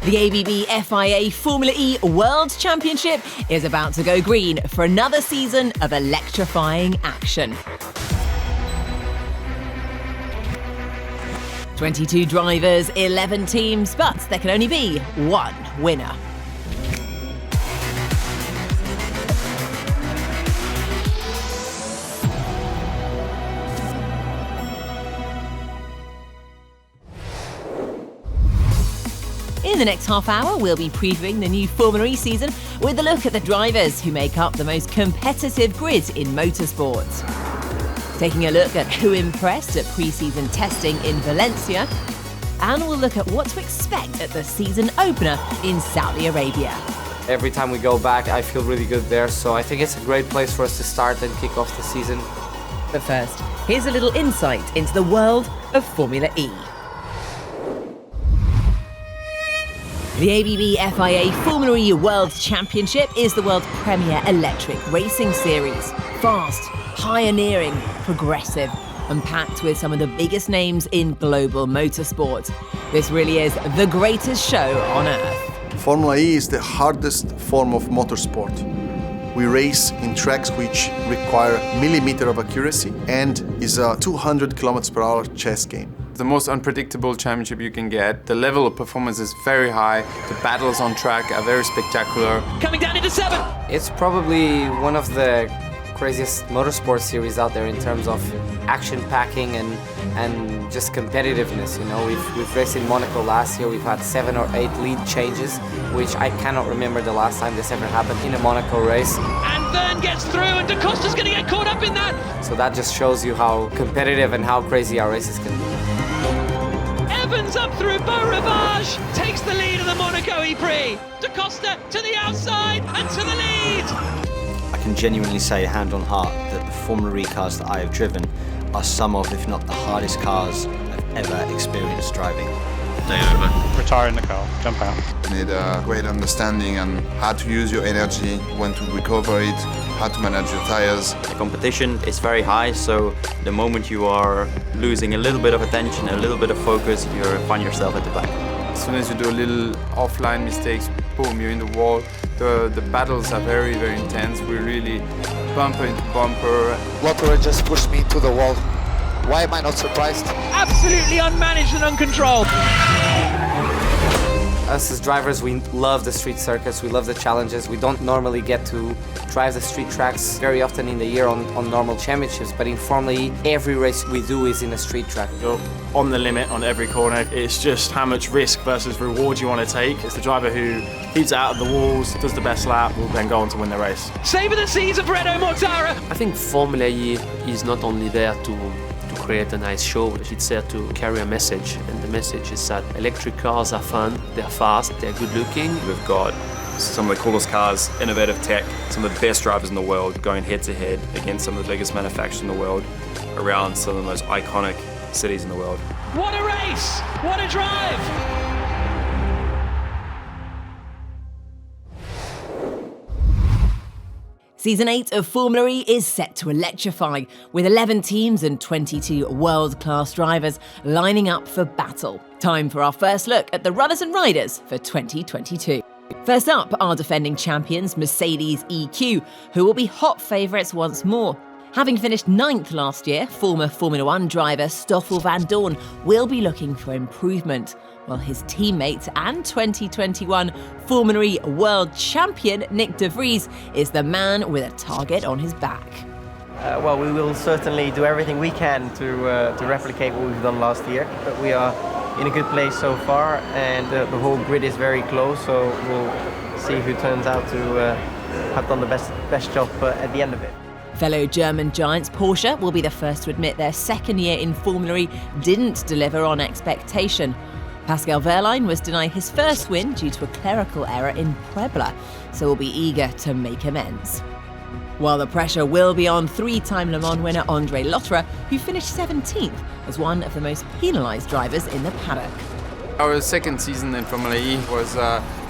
The ABB FIA Formula E World Championship is about to go green for another season of electrifying action. 22 drivers, 11 teams, but there can only be one winner. In the next half hour, we'll be previewing the new Formula E season with a look at the drivers who make up the most competitive grid in motorsport. Taking a look at who impressed at pre-season testing in Valencia, and we'll look at what to expect at the season opener in Saudi Arabia. Every time we go back, I feel really good there, so I think it's a great place for us to start and kick off the season. But first, here's a little insight into the world of Formula E. The ABB FIA Formula E World Championship is the world's premier electric racing series. Fast, pioneering, progressive, and packed with some of the biggest names in global motorsport. This really is the greatest show on earth. Formula E is the hardest form of motorsport. We race in tracks which require millimeter of accuracy and is a 200 km/h chess game. The most unpredictable championship you can get. The level of performance is very high. The battles on track are very spectacular. Coming down into 7. It's probably one of the craziest motorsport series out there in terms of action packing and just competitiveness. You know, we've raced in Monaco last year. We've had 7 or 8 lead changes, which I cannot remember the last time this ever happened in a Monaco race. And Verne gets through, and Da Costa's going to get caught up in that. So that just shows you how competitive and how crazy our races can be. Evans up through Beau Rivage, takes the lead of the Monaco E-Prix. Da Costa to the outside and to the lead. I can genuinely say, hand on heart, that the Formula E cars that I have driven are some of, if not the hardest cars I've ever experienced driving. Day over. Retire in the car, jump out. You need a great understanding on how to use your energy, when to recover it, how to manage your tires. The competition is very high, so the moment you are losing a little bit of attention, a little bit of focus, you find yourself at the back. As soon as you do a little offline mistakes, boom, you're in the wall. The battles are very, very intense. We're really bumper into bumper. Lotterer just pushed me into the wall. Why am I not surprised? Absolutely unmanaged and uncontrolled. Us as drivers, we love the street circuits, we love the challenges. We don't normally get to drive the street tracks very often in the year on normal championships, but in Formula E, every race we do is in a street track. You're on the limit on every corner. It's just how much risk versus reward you want to take. It's the driver who keeps it out of the walls, does the best lap, will then go on to win the race. Save the seas of Renault Mortara. I think Formula E is not only there to create a nice show, it's there to carry a message, and the message is that electric cars are fun, they're fast, they're good looking. We've got some of the coolest cars, innovative tech, some of the best drivers in the world going head to head against some of the biggest manufacturers in the world around some of the most iconic cities in the world. What a race! What a drive! Season 8 of Formula E is set to electrify, with 11 teams and 22 world-class drivers lining up for battle. Time for our first look at the runners and riders for 2022. First up are defending champions Mercedes EQ, who will be hot favourites once more. Having finished 9th last year, former Formula 1 driver Stoffel van Dorn will be looking for improvement, while his teammate and 2021 Formula E World Champion Nick de Vries is the man with a target on his back. Well, we will certainly do everything we can to replicate what we've done last year, but we are in a good place so far, and the whole grid is very close, so we'll see who turns out to have done the best job at the end of it. Fellow German giants Porsche will be the first to admit their second year in Formula E didn't deliver on expectation. Pascal Wehrlein was denied his first win due to a clerical error in Puebla, so will be eager to make amends. While the pressure will be on 3-time Le Mans winner Andre Lotterer, who finished 17th as one of the most penalised drivers in the paddock. Our second season in Formula E was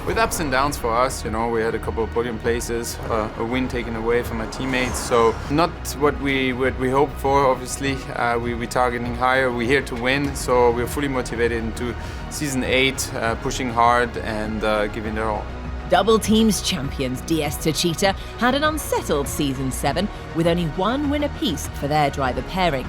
with ups and downs for us. You know, we had a couple of podium places, a win taken away from our teammates. So not what we hoped for. Obviously, we're targeting higher. We're here to win, so we're fully motivated into season 8, pushing hard and giving it all. Double teams champions DS Techeetah had an unsettled season 7 with only one win apiece for their driver pairing.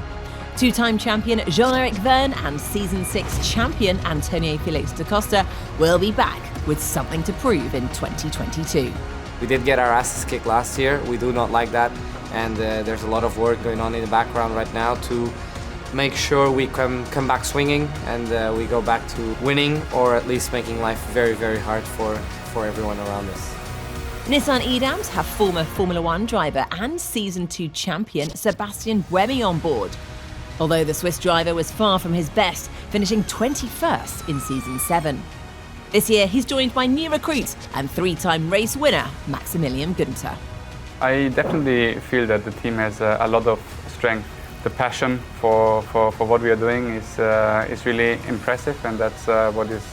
Two-time champion Jean-Eric Verne and season 6 champion Antonio Felix da Costa will be back with something to prove in 2022. We did get our asses kicked last year. We do not like that, and there's a lot of work going on in the background right now to make sure we come back swinging and we go back to winning, or at least making life very, very hard for everyone around us. Nissan Edams have former Formula 1 driver and season 2 champion Sébastien Buemi on board. Although the Swiss driver was far from his best, finishing 21st in season 7. This year he's joined by new recruits and 3-time race winner Maximilian Günther. I definitely feel that the team has a lot of strength. The passion for what we are doing is really impressive, and that's what is,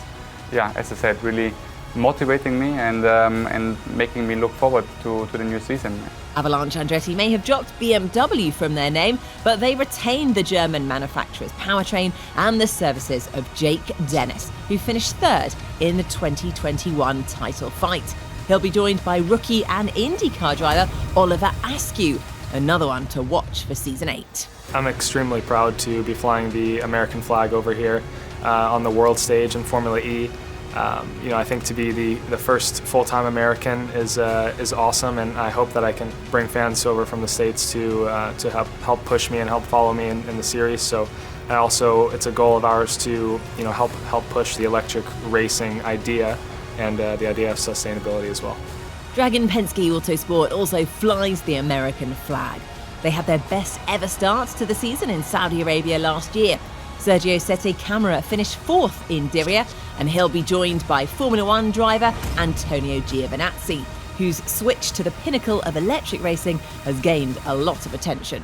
as I said, really motivating me and making me look forward to the new season. Avalanche Andretti may have dropped BMW from their name, but they retained the German manufacturer's powertrain and the services of Jake Dennis, who finished 3rd in the 2021 title fight. He'll be joined by rookie and IndyCar driver Oliver Askew, another one to watch for season 8. I'm extremely proud to be flying the American flag over here on the world stage in Formula E. I think to be the first full-time American is awesome, and I hope that I can bring fans over from the States to help push me and help follow me in the series. So, and also it's a goal of ours to help push the electric racing idea and the idea of sustainability as well. Dragon Penske Autosport also flies the American flag. They had their best ever start to the season in Saudi Arabia last year. Sergio Sette Camara finished 4th in Diriyah, and he'll be joined by Formula 1 driver Antonio Giovinazzi, whose switch to the pinnacle of electric racing has gained a lot of attention.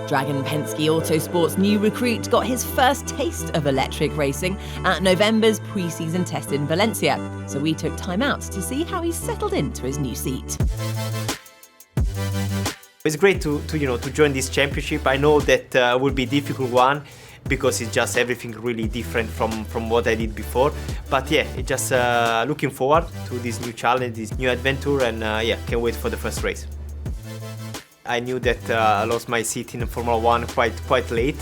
Dragon Penske Autosport's new recruit got his first taste of electric racing at November's pre-season test in Valencia, so we took time out to see how he's settled into his new seat. It's great to join this championship. I know that will be a difficult one because it's just everything really different from what I did before. But it's just looking forward to this new challenge, this new adventure, and can't wait for the first race. I knew that I lost my seat in Formula 1 quite late,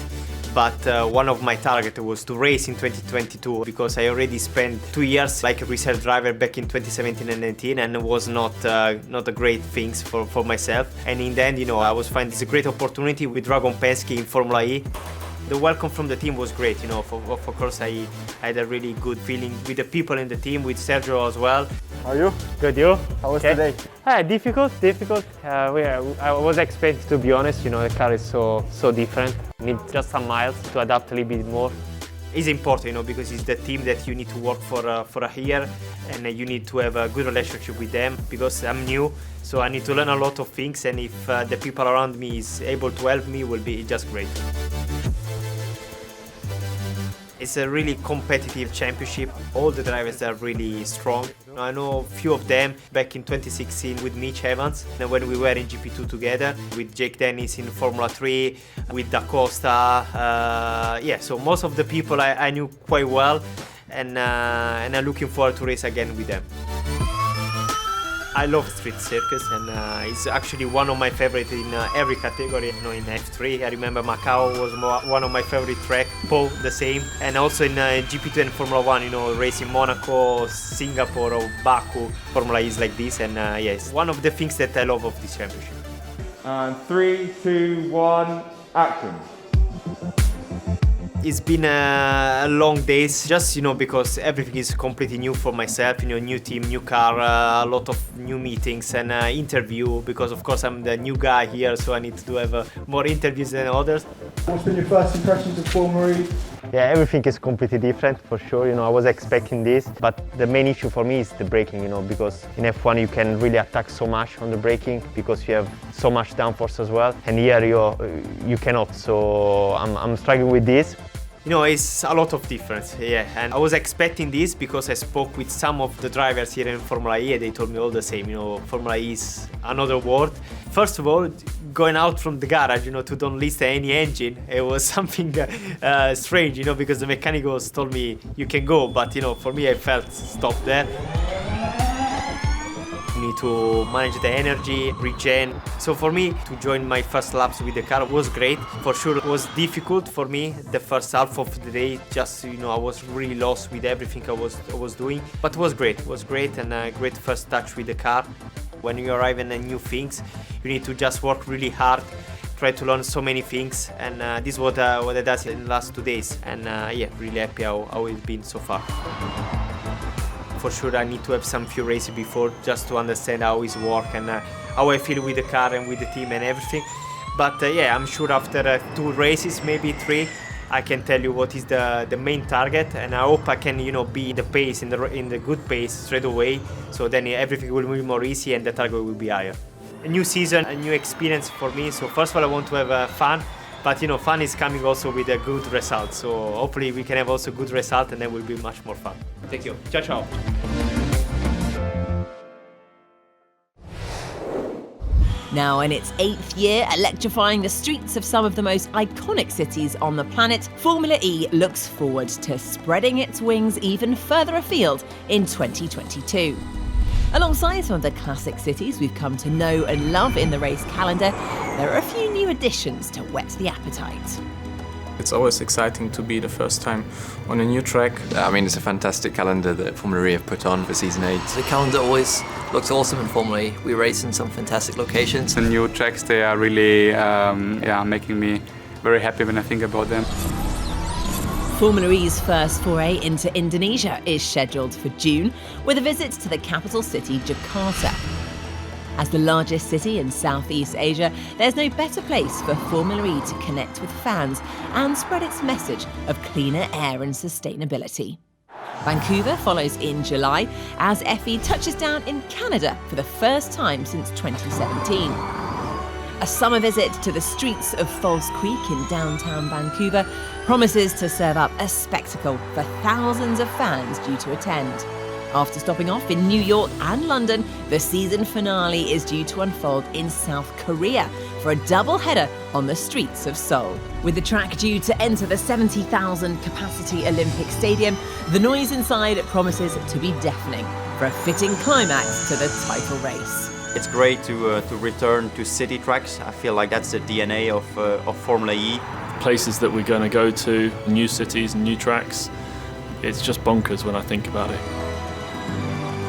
but one of my targets was to race in 2022 because I already spent 2 years like a reserve driver back in 2017 and 2019, and it was not a great things for myself. And in the end, I was finding this a great opportunity with Dragon Penske in Formula E. The welcome from the team was great. Of course, I had a really good feeling with the people in the team, with Sergio as well. How are you? Good, you? How was today? Difficult. I was expecting, to be honest. The car is so different. Need just some miles to adapt a little bit more. It's important, because it's the team that you need to work for a year, and you need to have a good relationship with them. Because I'm new, so I need to learn a lot of things. And if the people around me is able to help me, will be just great. It's a really competitive championship. All the drivers are really strong. I know a few of them back in 2016 with Mitch Evans, and when we were in GP2 together, with Jake Dennis in Formula 3, with Da Costa. So most of the people I knew quite well, and I'm looking forward to race again with them. I love street circus, and it's actually one of my favorites in every category. In F3, I remember Macau was one of my favorite tracks. Po, the same, and also in GP2 and Formula 1. Racing Monaco, Singapore, or Baku. Formula E is like this, and it's one of the things that I love of this championship. And 3, 2, 1, action. It's been a long days, just because everything is completely new for myself. New team, new car, a lot of new meetings and interview. Because of course I'm the new guy here, so I need to have more interviews than others. What's been your first impressions of Formula E? Yeah, everything is completely different for sure. I was expecting this, but the main issue for me is the braking. Because in F1 you can really attack so much on the braking because you have so much downforce as well, and here you cannot. So I'm struggling with this. It's a lot of difference, yeah. And I was expecting this because I spoke with some of the drivers here in Formula E and they told me all the same, Formula E is another world. First of all, going out from the garage, to don't list any engine, it was something strange, because the mechanicals told me you can go, but for me I felt stop there. You need to manage the energy, regen. So for me, to join my first laps with the car was great. For sure, it was difficult for me the first half of the day. Just I was really lost with everything I was doing. But it was great. It was great and a great first touch with the car. When you arrive in new things, you need to just work really hard, try to learn so many things, and this is what I did in the last 2 days. And really happy how it's been so far. For sure, I need to have some few races before just to understand how it works and how I feel with the car and with the team and everything. But I'm sure after 2 races, maybe 3, I can tell you what is the main target, and I hope I can be in the pace, in the good pace straight away. So then everything will be more easy and the target will be higher. A new season, a new experience for me. So first of all, I want to have fun. But fun is coming also with a good result. So hopefully we can have also good result and then will be much more fun. Thank you. Ciao, ciao. Now in its 8th year, electrifying the streets of some of the most iconic cities on the planet, Formula E looks forward to spreading its wings even further afield in 2022. Alongside some of the classic cities we've come to know and love in the race calendar, there are a few new additions to whet the appetite. It's always exciting to be the first time on a new track. It's a fantastic calendar that Formula E have put on for season 8. The calendar always looks awesome in Formula E. We race in some fantastic locations. The new tracks, they are really making me very happy when I think about them. Formula E's first foray into Indonesia is scheduled for June, with a visit to the capital city, Jakarta. As the largest city in Southeast Asia, there's no better place for Formula E to connect with fans and spread its message of cleaner air and sustainability. Vancouver follows in July as FE touches down in Canada for the first time since 2017. A summer visit to the streets of False Creek in downtown Vancouver promises to serve up a spectacle for thousands of fans due to attend. After stopping off in New York and London, the season finale is due to unfold in South Korea for a double-header on the streets of Seoul. With the track due to enter the 70,000 capacity Olympic Stadium, the noise inside promises to be deafening for a fitting climax to the title race. It's great to return to city tracks. I feel like that's the DNA of Formula E. Places that we're going to go to, new cities, new tracks. It's just bonkers when I think about it.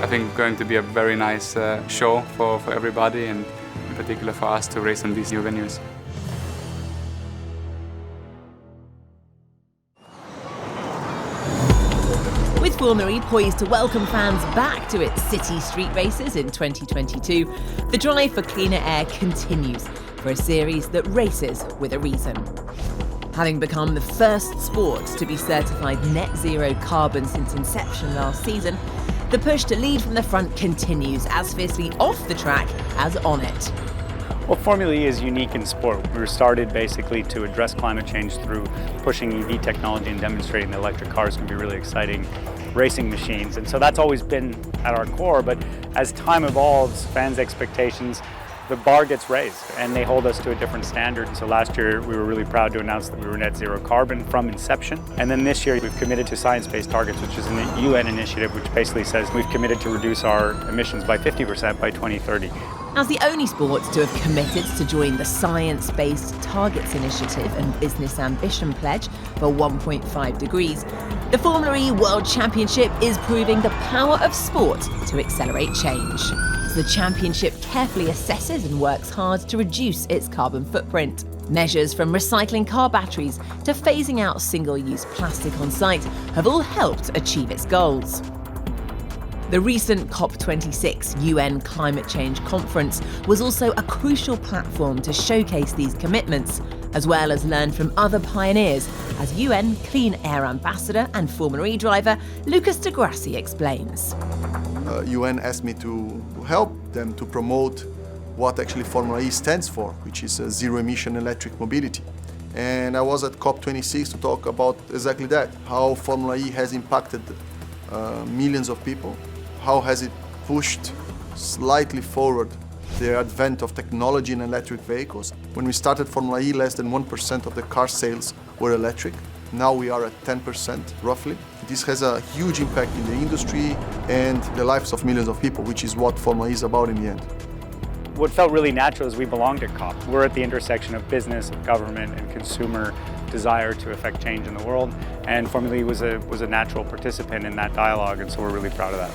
I think it's going to be a very nice show for everybody, and in particular for us to race on these new venues. With Formula E poised to welcome fans back to its city street races in 2022, the drive for cleaner air continues for a series that races with a reason. Having become the first sport to be certified net zero carbon since inception last season, the push to lead from the front continues as fiercely off the track as on it. Well, Formula E is unique in sport. We were started basically to address climate change through pushing EV technology and demonstrating that electric cars can be really exciting racing machines. And so that's always been at our core, but as time evolves, fans' expectations, the bar gets raised and they hold us to a different standard. And so last year we were really proud to announce that we were net zero carbon from inception. And then this year we've committed to science-based targets, which is a UN initiative which basically says we've committed to reduce our emissions by 50% by 2030. As the only sport to have committed to join the Science Based Targets Initiative and Business Ambition Pledge for 1.5 degrees, the Formula E World Championship is proving the power of sport to accelerate change. The championship carefully assesses and works hard to reduce its carbon footprint. Measures from recycling car batteries to phasing out single-use plastic on site have all helped achieve its goals. The recent COP26 UN Climate Change Conference was also a crucial platform to showcase these commitments, as well as learn from other pioneers, as UN Clean Air Ambassador and Formula E driver Lucas de Grassi explains. UN asked me to help them to promote what actually Formula E stands for, which is zero-emission electric mobility. And I was at COP26 to talk about exactly that, how Formula E has impacted millions of people, how has it pushed slightly forward the advent of technology in electric vehicles. When we started Formula E, less than 1% of the car sales were electric. Now we are at 10%, roughly. This has a huge impact in the industry and the lives of millions of people, which is what Formula E is about in the end. What felt really natural is we belonged at COP. We're at the intersection of business, of government, and consumer desire to affect change in the world. And Formula E was a natural participant in that dialogue, and so we're really proud of that.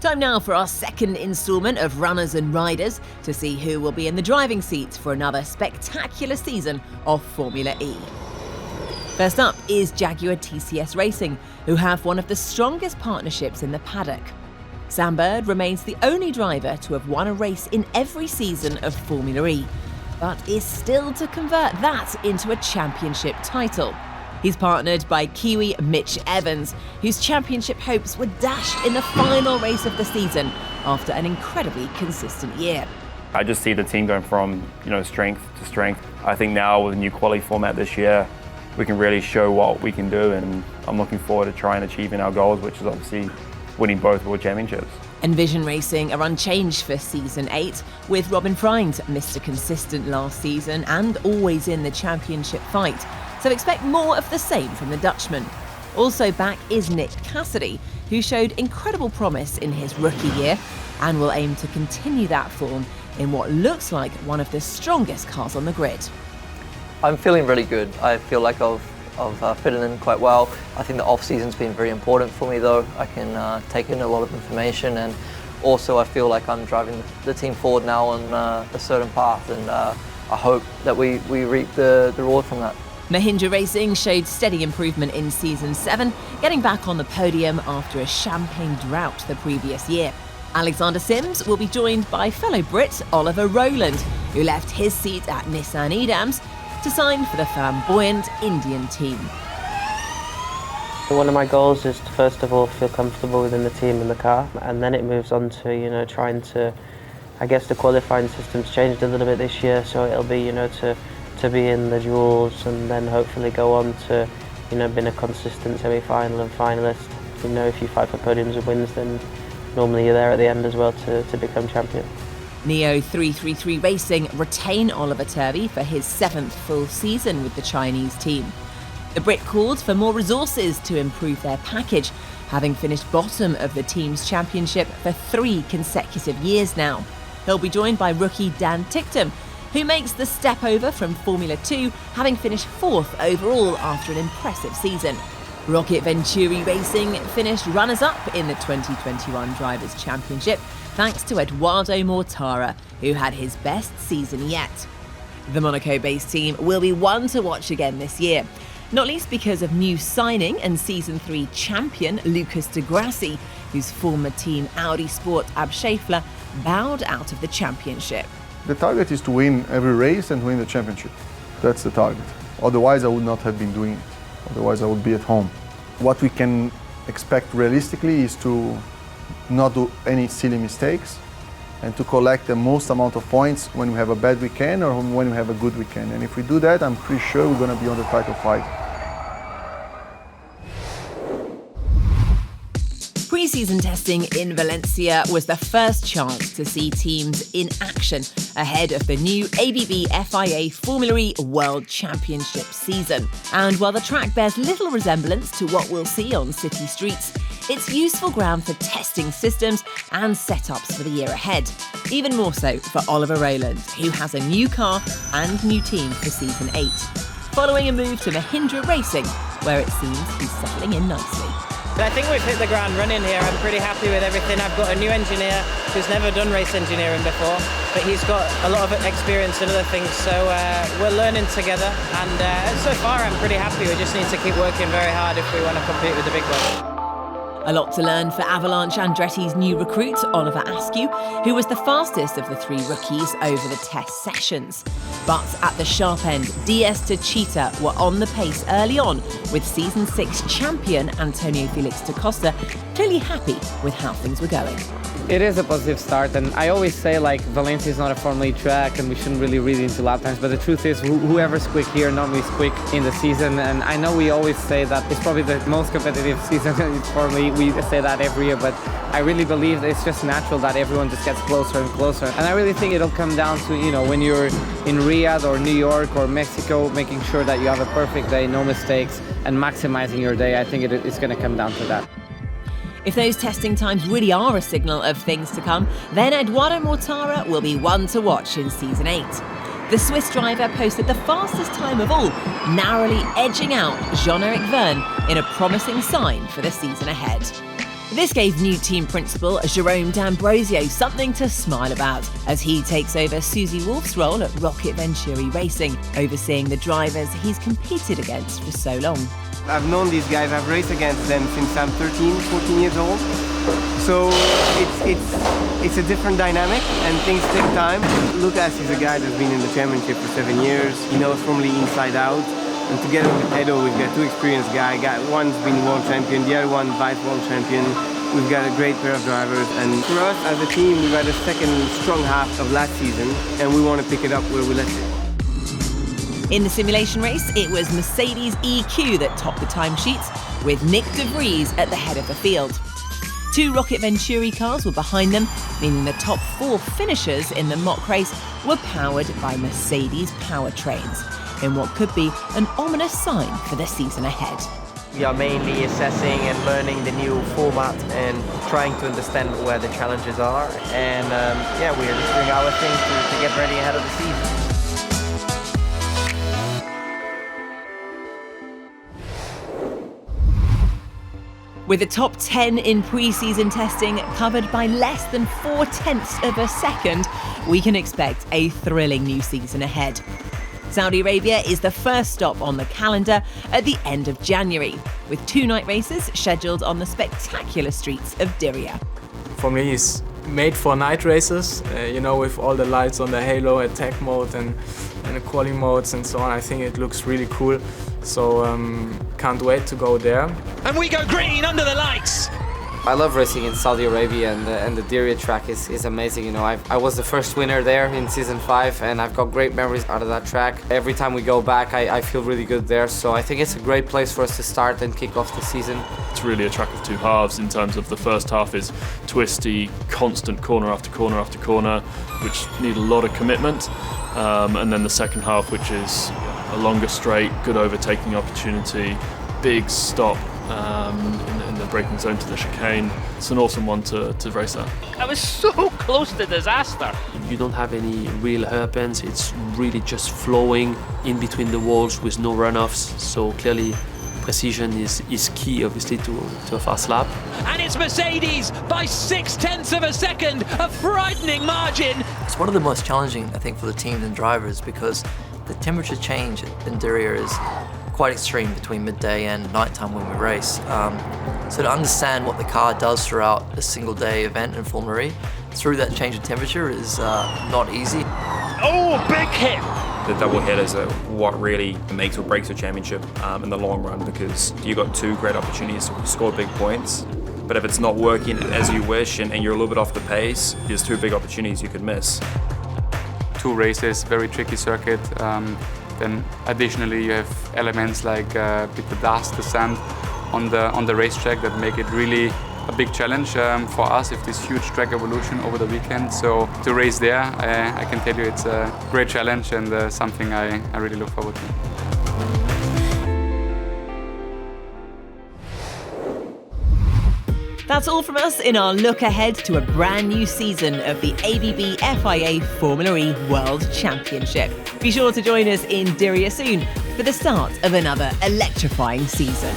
Time now for our second instalment of Runners and Riders to see who will be in the driving seat for another spectacular season of Formula E. First up is Jaguar TCS Racing, who have one of the strongest partnerships in the paddock. Sam Bird remains the only driver to have won a race in every season of Formula E, but is still to convert that into a championship title. He's partnered by Kiwi Mitch Evans, whose championship hopes were dashed in the final race of the season after an incredibly consistent year. I just see the team going from strength to strength. I think now with the new quality format this year, we can really show what we can do, and I'm looking forward to trying and achieving our goals, which is obviously winning both World Championships. Envision Racing are unchanged for Season 8, with Robin Freund, Mr. Consistent last season and always in the championship fight. So expect more of the same from the Dutchman. Also back is Nick Cassidy, who showed incredible promise in his rookie year and will aim to continue that form in what looks like one of the strongest cars on the grid. I'm feeling really good. I feel like I've fitted in quite well. I think the off-season's been very important for me though. I can take in a lot of information, and also I feel like I'm driving the team forward now on a certain path, and I hope that we reap the reward from that. Mahindra Racing showed steady improvement in Season 7, getting back on the podium after a champagne drought the previous year. Alexander Sims will be joined by fellow Brit Oliver Rowland, who left his seat at Nissan Edams to sign for the flamboyant Indian team. One of my goals is to first of all feel comfortable within the team and the car, and then it moves on to trying to, I guess the qualifying system's changed a little bit this year, so it'll be to be in the duels and then hopefully go on to being a consistent semi-final and finalist. If you fight for podiums and wins, then normally you're there at the end as well to become champion. Neo 333 Racing retain Oliver Turvey for his 7th full season with the Chinese team. The Brit called for more resources to improve their package, having finished bottom of the team's championship for 3 consecutive years now. He'll be joined by rookie Dan Ticktum, who makes the step over from Formula 2, having finished 4th overall after an impressive season. Rocket Venturi Racing finished runners-up in the 2021 Drivers' Championship, thanks to Eduardo Mortara, who had his best season yet. The Monaco-based team will be one to watch again this year, not least because of new signing and Season 3 champion Lucas de Grassi, whose former team Audi Sport Ab Schaeffler bowed out of the championship. The target is to win every race and win the championship. That's the target. Otherwise, I would not have been doing it. Otherwise, I would be at home. What we can expect realistically is to not do any silly mistakes and to collect the most amount of points when we have a bad weekend or when we have a good weekend. And if we do that, I'm pretty sure we're going to be on the title fight. Pre-season testing in Valencia was the first chance to see teams in action ahead of the new ABB FIA Formula E World Championship season. And while the track bears little resemblance to what we'll see on city streets, it's useful ground for testing systems and setups for the year ahead. Even more so for Oliver Rowland, who has a new car and new team for Season 8. Following a move to Mahindra Racing, where it seems he's settling in nicely. I think we've hit the ground running here. I'm pretty happy with everything. I've got a new engineer who's never done race engineering before, but he's got a lot of experience in other things, so we're learning together, and so far I'm pretty happy. We just need to keep working very hard if we want to compete with the big boys. A lot to learn for Avalanche Andretti's new recruit, Oliver Askew, who was the fastest of the 3 rookies over the test sessions. But at the sharp end, Diaz to Cheetah were on the pace early on, with Season 6 champion Antonio Felix da Costa clearly happy with how things were going. It is a positive start, and I always say like Valencia is not a Formula E track and we shouldn't really read into lap times, but the truth is whoever's quick here normally is quick in the season, and I know we always say that it's probably the most competitive season in Formula E, we say that every year, but I really believe it's just natural that everyone just gets closer and closer, and I really think it'll come down to, you know, when you're in Riyadh or New York or Mexico, making sure that you have a perfect day, no mistakes, and maximizing your day. I think it's going to come down to that. If those testing times really are a signal of things to come, then Eduardo Mortara will be one to watch in Season 8. The Swiss driver posted the fastest time of all, narrowly edging out Jean-Eric Vergne in a promising sign for the season ahead. This gave new team principal Jerome D'Ambrosio something to smile about as he takes over Susie Wolff's role at Rocket Venturi Racing, overseeing the drivers he's competed against for so long. I've known these guys, I've raced against them since I'm 13, 14 years old. So it's a different dynamic and things take time. Lucas is a guy that's been in the championship for 7 years. He knows Formula E inside out. And together with Edo, we've got two experienced guys. One's been world champion, the other one vice world champion. We've got a great pair of drivers. And for us as a team, we've got a second strong half of last season and we want to pick it up where we left it. In the simulation race, it was Mercedes EQ that topped the timesheets, with Nick de Vries at the head of the field. 2 Rocket Venturi cars were behind them, meaning the top 4 finishers in the mock race were powered by Mercedes powertrains, in what could be an ominous sign for the season ahead. We are mainly assessing and learning the new format and trying to understand where the challenges are. And we're just doing our thing to get ready ahead of the season. With the top 10 in pre-season testing covered by less than 0.4 of a second, we can expect a thrilling new season ahead. Saudi Arabia is the first stop on the calendar at the end of January, with 2 night races scheduled on the spectacular streets of Diriyah. Formula E is made for night races, with all the lights on the halo, attack mode and the quali modes and so on. I think it looks really cool. So can't wait to go there. And we go green under the lights. I love racing in Saudi Arabia, and the Diriyah track is amazing. I was the first winner there in season 5, and I've got great memories out of that track. Every time we go back, I feel really good there. So I think it's a great place for us to start and kick off the season. It's really a track of 2 halves in terms of the first half is twisty, constant corner after corner after corner, which need a lot of commitment. And then the second half, which is a longer straight, good overtaking opportunity, big stop in the braking zone to the chicane. It's an awesome one to race at. I was so close to disaster. You don't have any real hairpins, it's really just flowing in between the walls with no runoffs, so clearly precision is key, obviously, to a fast lap. And it's Mercedes by 0.6 of a second, a frightening margin. It's one of the most challenging, I think, for the teams and drivers because the temperature change in Diriyah is quite extreme between midday and nighttime when we race. So to understand what the car does throughout a single day event in Formula E, through that change in temperature is not easy. Oh, big hit! The double headers are what really makes or breaks your championship in the long run, because you've got 2 great opportunities to score big points. But if it's not working as you wish and you're a little bit off the pace, there's 2 big opportunities you could miss. 2 races, very tricky circuit. Then additionally you have elements like a bit of dust, the sand on the racetrack that make it really a big challenge for us with this huge track evolution over the weekend. So to race there, I can tell you it's a great challenge and something I really look forward to. That's all from us in our look ahead to a brand new season of the ABB FIA Formula E World Championship. Be sure to join us in Diriyah soon for the start of another electrifying season.